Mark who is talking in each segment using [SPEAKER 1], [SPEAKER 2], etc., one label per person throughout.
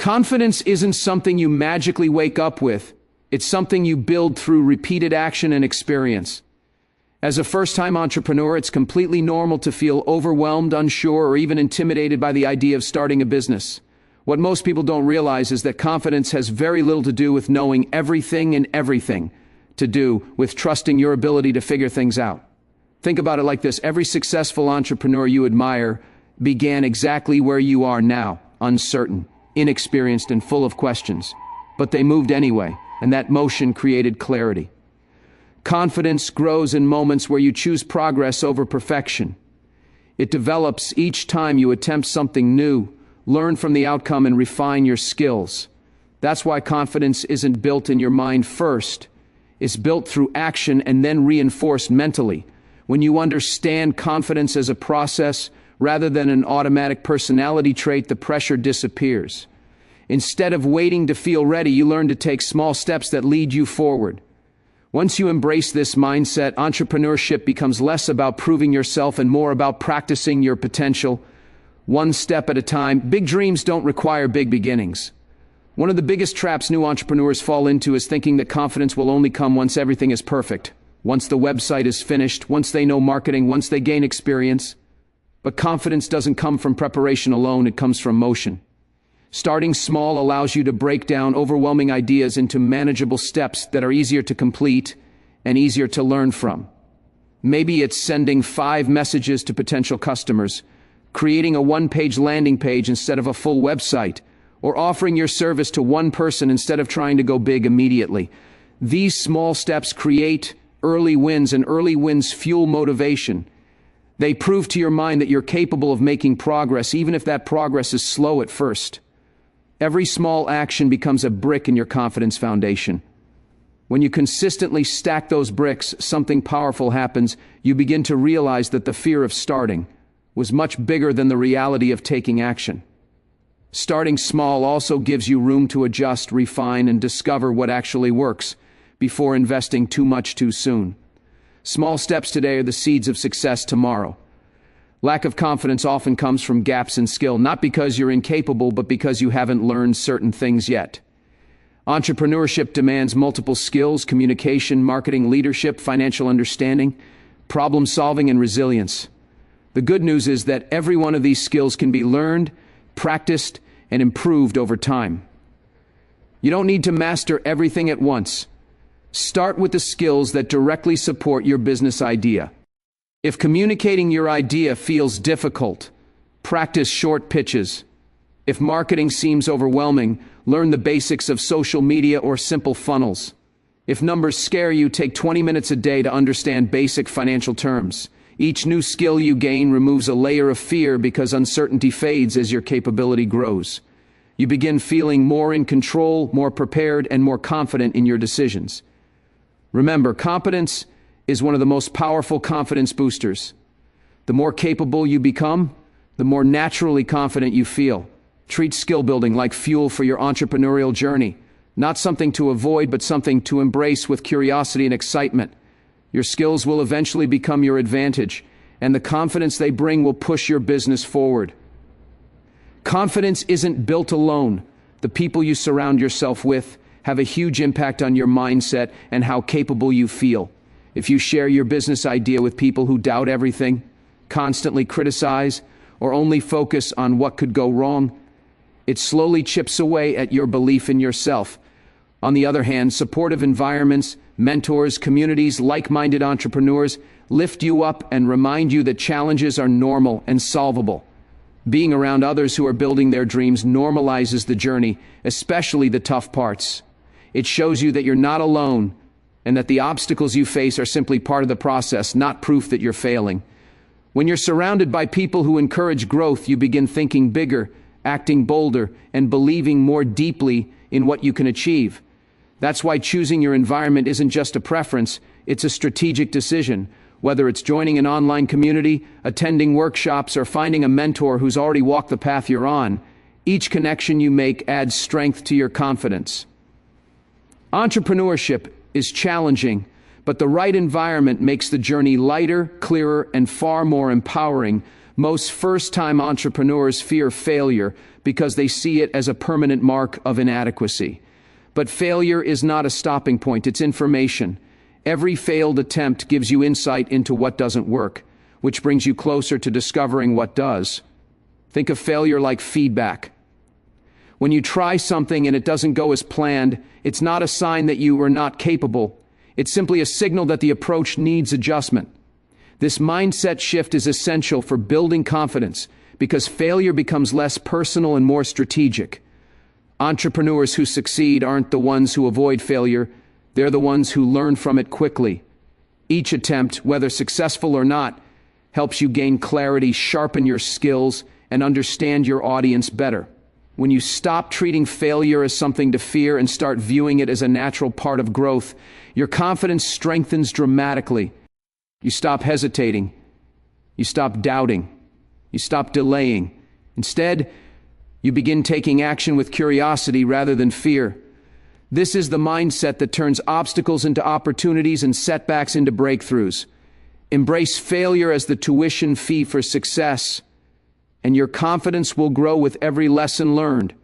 [SPEAKER 1] Confidence isn't something you magically wake up with. It's something you build through repeated action and experience. As a first-time entrepreneur, it's completely normal to feel overwhelmed, unsure, or even intimidated by the idea of starting a business. What most people don't realize is that confidence has very little to do with knowing everything and everything to do with trusting your ability to figure things out. Think about it like this. Every successful entrepreneur you admire began exactly where you are now, uncertain, inexperienced, and full of questions. But they moved anyway, and that motion created clarity. Confidence grows in moments where you choose progress over perfection. It develops each time you attempt something new, learn from the outcome, and refine your skills. That's why confidence isn't built in your mind first. It's built through action and then reinforced mentally. When you understand confidence as a process rather than an automatic personality trait, the pressure disappears. Instead of waiting to feel ready, you learn to take small steps that lead you forward. Once you embrace this mindset, entrepreneurship becomes less about proving yourself and more about practicing your potential, one step at a time. Big dreams don't require big beginnings. One of the biggest traps new entrepreneurs fall into is thinking that confidence will only come once everything is perfect, once the website is finished, once they know marketing, once they gain experience. But confidence doesn't come from preparation alone, it comes from motion. Starting small allows you to break down overwhelming ideas into manageable steps that are easier to complete and easier to learn from. Maybe it's sending 5 messages to potential customers, creating a one-page landing page instead of a full website, or offering your service to one person instead of trying to go big immediately. These small steps create early wins, and early wins fuel motivation. They prove to your mind that you're capable of making progress, even if that progress is slow at first. Every small action becomes a brick in your confidence foundation. When you consistently stack those bricks, something powerful happens. You begin to realize that the fear of starting was much bigger than the reality of taking action. Starting small also gives you room to adjust, refine, and discover what actually works before investing too much too soon. Small steps today are the seeds of success tomorrow. Lack of confidence often comes from gaps in skill, not because you're incapable, but because you haven't learned certain things yet. Entrepreneurship demands multiple skills: communication, marketing, leadership, financial understanding, problem solving, and resilience. The good news is that every one of these skills can be learned, practiced, and improved over time. You don't need to master everything at once. Start with the skills that directly support your business idea. If communicating your idea feels difficult, practice short pitches. If marketing seems overwhelming, learn the basics of social media or simple funnels. If numbers scare you, take 20 minutes a day to understand basic financial terms. Each new skill you gain removes a layer of fear because uncertainty fades as your capability grows. You begin feeling more in control, more prepared, and more confident in your decisions. Remember, competence is one of the most powerful confidence boosters. The more capable you become, the more naturally confident you feel. Treat skill building like fuel for your entrepreneurial journey, not something to avoid, but something to embrace with curiosity and excitement. Your skills will eventually become your advantage, and the confidence they bring will push your business forward. Confidence isn't built alone. The people you surround yourself with have a huge impact on your mindset and how capable you feel. If you share your business idea with people who doubt everything, constantly criticize, or only focus on what could go wrong, it slowly chips away at your belief in yourself. On the other hand, supportive environments, mentors, communities, like-minded entrepreneurs lift you up and remind you that challenges are normal and solvable. Being around others who are building their dreams normalizes the journey, especially the tough parts. It shows you that you're not alone and that the obstacles you face are simply part of the process, not proof that you're failing. When you're surrounded by people who encourage growth, you begin thinking bigger, acting bolder, and believing more deeply in what you can achieve. That's why choosing your environment isn't just a preference, it's a strategic decision. Whether it's joining an online community, attending workshops, or finding a mentor who's already walked the path you're on, each connection you make adds strength to your confidence. Entrepreneurship is challenging, but the right environment makes the journey lighter, clearer, and far more empowering. Most first-time entrepreneurs fear failure because they see it as a permanent mark of inadequacy. But failure is not a stopping point, it's information. Every failed attempt gives you insight into what doesn't work, which brings you closer to discovering what does. Think of failure like feedback. When you try something and it doesn't go as planned, it's not a sign that you are not capable. It's simply a signal that the approach needs adjustment. This mindset shift is essential for building confidence because failure becomes less personal and more strategic. Entrepreneurs who succeed aren't the ones who avoid failure, they're the ones who learn from it quickly. Each attempt, whether successful or not, helps you gain clarity, sharpen your skills, and understand your audience better. When you stop treating failure as something to fear and start viewing it as a natural part of growth, your confidence strengthens dramatically. You stop hesitating. You stop doubting. You stop delaying. Instead, you begin taking action with curiosity rather than fear. This is the mindset that turns obstacles into opportunities and setbacks into breakthroughs. Embrace failure as the tuition fee for success, and your confidence will grow with every lesson learned.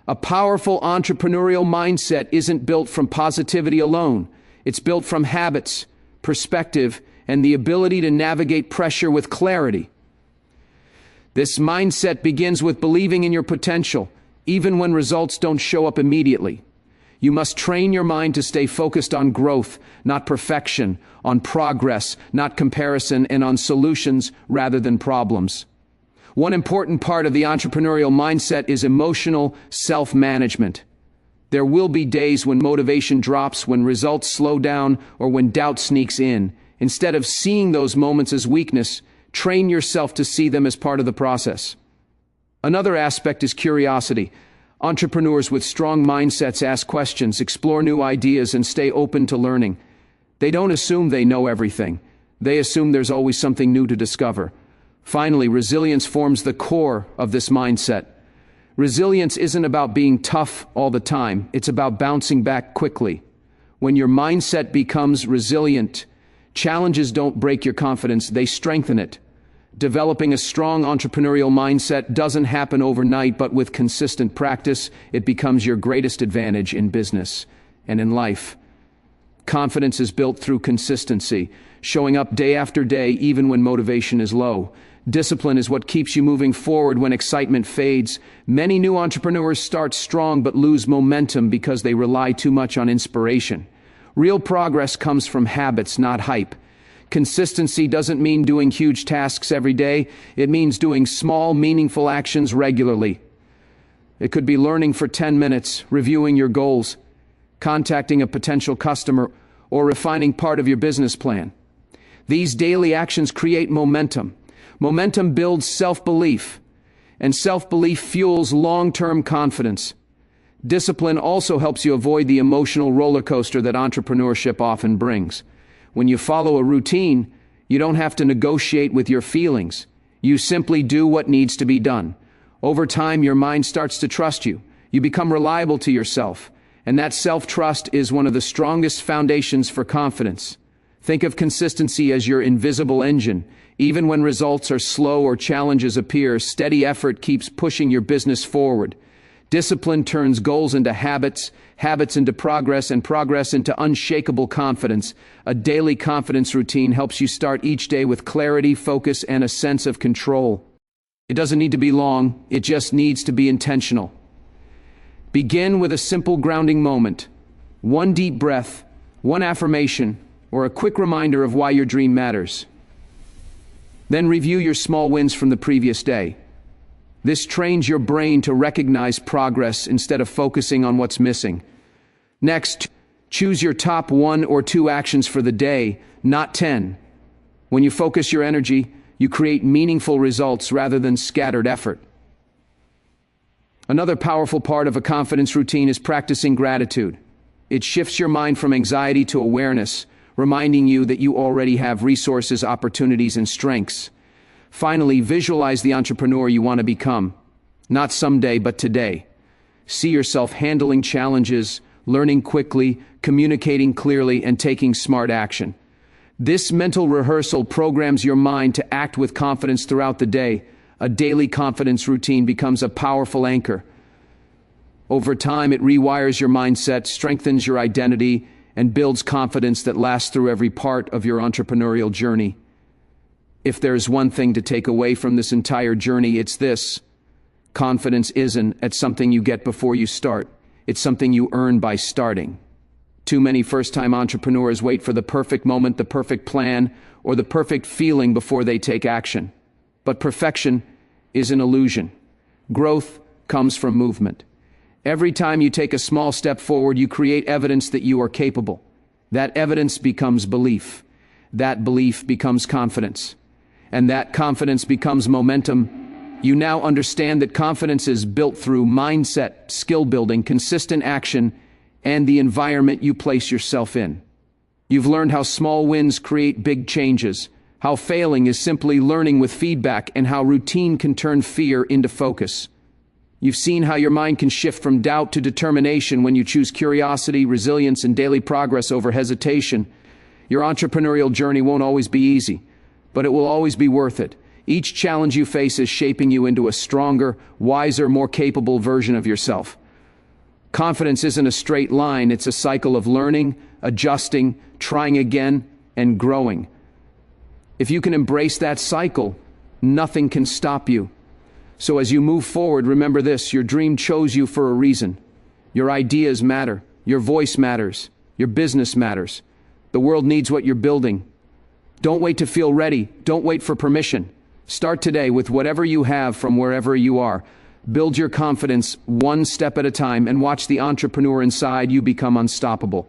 [SPEAKER 1] A powerful entrepreneurial mindset isn't built from positivity alone. It's built from habits, perspective, and the ability to navigate pressure with clarity. This mindset begins with believing in your potential, even when results don't show up immediately. You must train your mind to stay focused on growth, not perfection, on progress, not comparison, and on solutions rather than problems. One important part of the entrepreneurial mindset is emotional self-management. There will be days when motivation drops, when results slow down, or when doubt sneaks in. Instead of seeing those moments as weakness, train yourself to see them as part of the process. Another aspect is curiosity. Entrepreneurs with strong mindsets ask questions, explore new ideas, and stay open to learning. They don't assume they know everything. They assume there's always something new to discover. Finally, resilience forms the core of this mindset. Resilience isn't about being tough all the time. It's about bouncing back quickly. When your mindset becomes resilient, challenges don't break your confidence, they strengthen it. Developing a strong entrepreneurial mindset doesn't happen overnight, but with consistent practice, it becomes your greatest advantage in business and in life. Confidence is built through consistency, showing up day after day even when motivation is low. Discipline is what keeps you moving forward when excitement fades. Many new entrepreneurs start strong but lose momentum because they rely too much on inspiration. Real progress comes from habits, not hype. Consistency doesn't mean doing huge tasks every day. It means doing small, meaningful actions regularly. It could be learning for 10 minutes, reviewing your goals, contacting a potential customer, or refining part of your business plan. These daily actions create momentum. Momentum builds self-belief, and self-belief fuels long-term confidence. Discipline also helps you avoid the emotional roller coaster that entrepreneurship often brings. When you follow a routine, you don't have to negotiate with your feelings. You simply do what needs to be done. Over time, your mind starts to trust you. You become reliable to yourself, and that self-trust is one of the strongest foundations for confidence. Think of consistency as your invisible engine. Even when results are slow or challenges appear, steady effort keeps pushing your business forward. Discipline turns goals into habits, habits into progress, and progress into unshakable confidence. A daily confidence routine helps you start each day with clarity, focus, and a sense of control. It doesn't need to be long, it just needs to be intentional. Begin with a simple grounding moment. One deep breath, one affirmation, or a quick reminder of why your dream matters. Then review your small wins from the previous day. This trains your brain to recognize progress instead of focusing on what's missing. Next, choose your top 1 or 2 actions for the day, not 10. When you focus your energy, you create meaningful results rather than scattered effort. Another powerful part of a confidence routine is practicing gratitude. It shifts your mind from anxiety to awareness, reminding you that you already have resources, opportunities, and strengths. Finally, visualize the entrepreneur you want to become. Not someday, but today. See yourself handling challenges, learning quickly, communicating clearly, and taking smart action. This mental rehearsal programs your mind to act with confidence throughout the day. A daily confidence routine becomes a powerful anchor. Over time, it rewires your mindset, strengthens your identity, and builds confidence that lasts through every part of your entrepreneurial journey. If there's one thing to take away from this entire journey, it's this: confidence isn't something you get before you start. It's something you earn by starting. Too many first-time entrepreneurs wait for the perfect moment, the perfect plan, or the perfect feeling before they take action. But perfection is an illusion. Growth comes from movement. Every time you take a small step forward, you create evidence that you are capable. That evidence becomes belief. That belief becomes confidence. And that confidence becomes momentum. You now understand that confidence is built through mindset, skill building, consistent action, and the environment you place yourself in. You've learned how small wins create big changes, how failing is simply learning with feedback, and how routine can turn fear into focus. You've seen how your mind can shift from doubt to determination when you choose curiosity, resilience, and daily progress over hesitation. Your entrepreneurial journey won't always be easy, but it will always be worth it. Each challenge you face is shaping you into a stronger, wiser, more capable version of yourself. Confidence isn't a straight line, it's a cycle of learning, adjusting, trying again, and growing. If you can embrace that cycle, nothing can stop you. So as you move forward, remember this: your dream chose you for a reason. Your ideas matter, your voice matters, your business matters. The world needs what you're building. Don't wait to feel ready, don't wait for permission. Start today with whatever you have from wherever you are. Build your confidence one step at a time and watch the entrepreneur inside you become unstoppable.